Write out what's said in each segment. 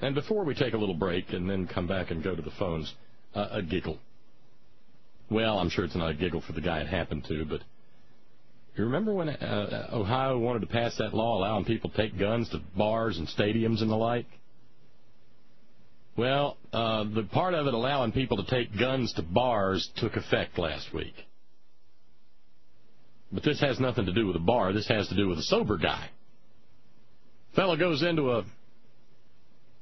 And before we take a little break and then come back and go to the phones, a giggle. Well, I'm sure it's not a giggle for the guy it happened to, but you remember when Ohio wanted to pass that law allowing people to take guns to bars and stadiums and the like? Well, the part of it allowing people to take guns to bars took effect last week. But this has nothing to do with a bar. This has to do with a sober guy. Fellow goes into a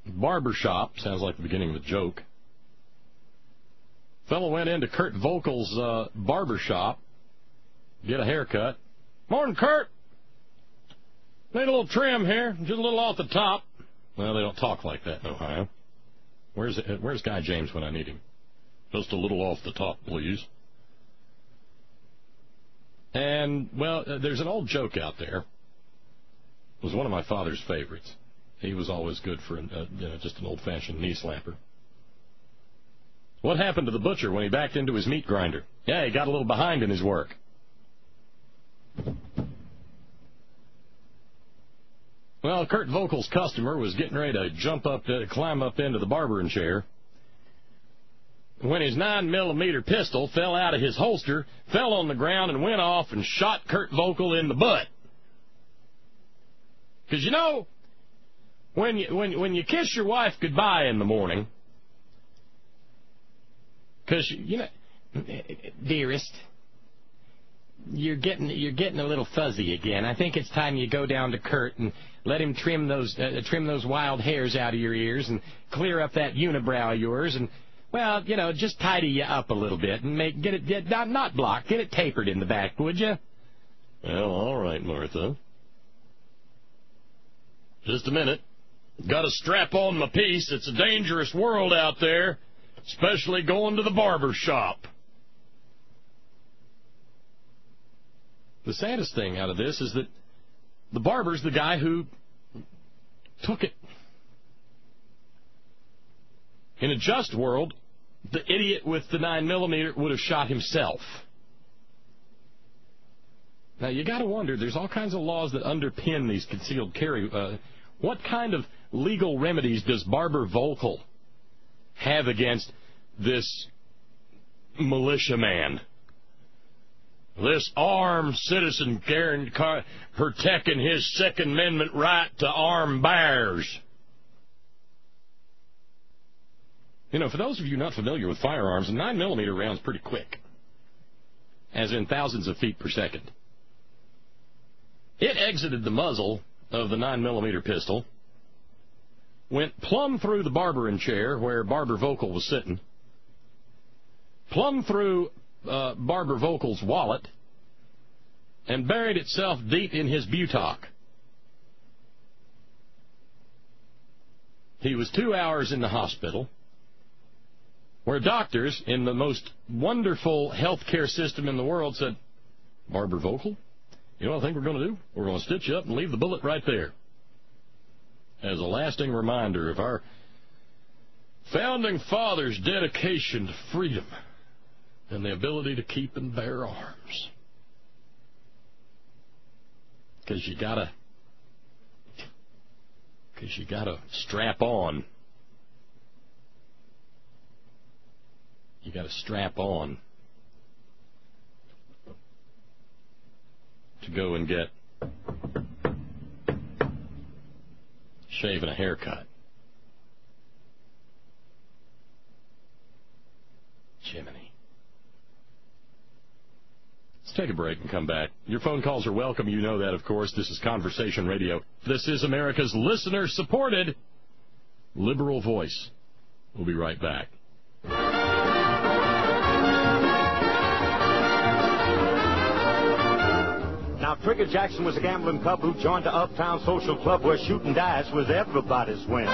barber shop. Sounds like the beginning of a joke. Fellow went into Kurt Vogel's barber shop, get a haircut. Morning, Kurt. Need a little trim here, just a little off the top. Well, they don't talk like that in Ohio. Where's Guy James when I need him? Just a little off the top, please. And, well, there's an old joke out there. It was one of my father's favorites. He was always good for just an old-fashioned knee slapper. What happened to the butcher when he backed into his meat grinder? Yeah, he got a little behind in his work. Well, Kurt Vogel's customer was getting ready to climb up into the barbering chair when his 9mm pistol fell out of his holster, fell on the ground, and went off and shot Kurt Vogel in the butt. Because, you know, when you kiss your wife goodbye in the morning, because, you know, dearest, you're getting a little fuzzy again. I think it's time you go down to Kurt and let him trim those wild hairs out of your ears and clear up that unibrow of yours and, well, you know, just tidy you up a little bit and get it not blocked, get it tapered in the back, would you? Well, all right, Martha. Just a minute. Got to strap on my piece. It's a dangerous world out there, especially going to the barber shop. The saddest thing out of this is that the barber's the guy who took it. In a just world, the idiot with the 9mm would have shot himself. Now, you got to wonder, there's all kinds of laws that underpin these concealed carry. What kind of legal remedies does Barbara Vogel have against this militiaman? This armed citizen protecting his Second Amendment right to arm bears. You know, for those of you not familiar with firearms, a 9mm round's pretty quick, as in thousands of feet per second. It exited the muzzle of the 9mm pistol, went plumb through the barbering chair where Barbara Vogel was sitting, plumb through Barbara Vogel's wallet, and buried itself deep in his buttock. He was 2 hours in the hospital, where doctors in the most wonderful healthcare system in the world said, Barbara Vogel, you know what I think we're going to do? We're going to stitch you up and leave the bullet right there, as a lasting reminder of our founding fathers' dedication to freedom and the ability to keep and bear arms. Because you gotta strap on. You gotta strap on to go and get shave and a haircut. Jiminy. Let's take a break and come back. Your phone calls are welcome. You know that, of course. This is Conversation Radio. This is America's listener-supported liberal voice. We'll be right back. Now, Trigger Jackson was a gambling cub who joined the Uptown Social Club where shooting dice was everybody's win.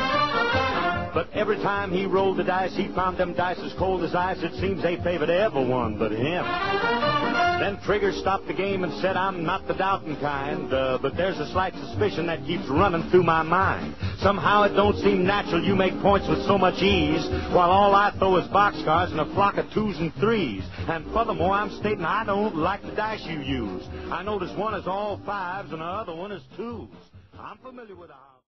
But every time he rolled the dice, he found them dice as cold as ice. It seems they favored everyone but him. Then Trigger stopped the game and said, I'm not the doubting kind, but there's a slight suspicion that keeps running through my mind. Somehow it don't seem natural you make points with so much ease, while all I throw is boxcars and a flock of 2s and 3s. And furthermore, I'm stating I don't like the dice you use. I notice one is all 5s and the other one is 2s. I'm familiar with the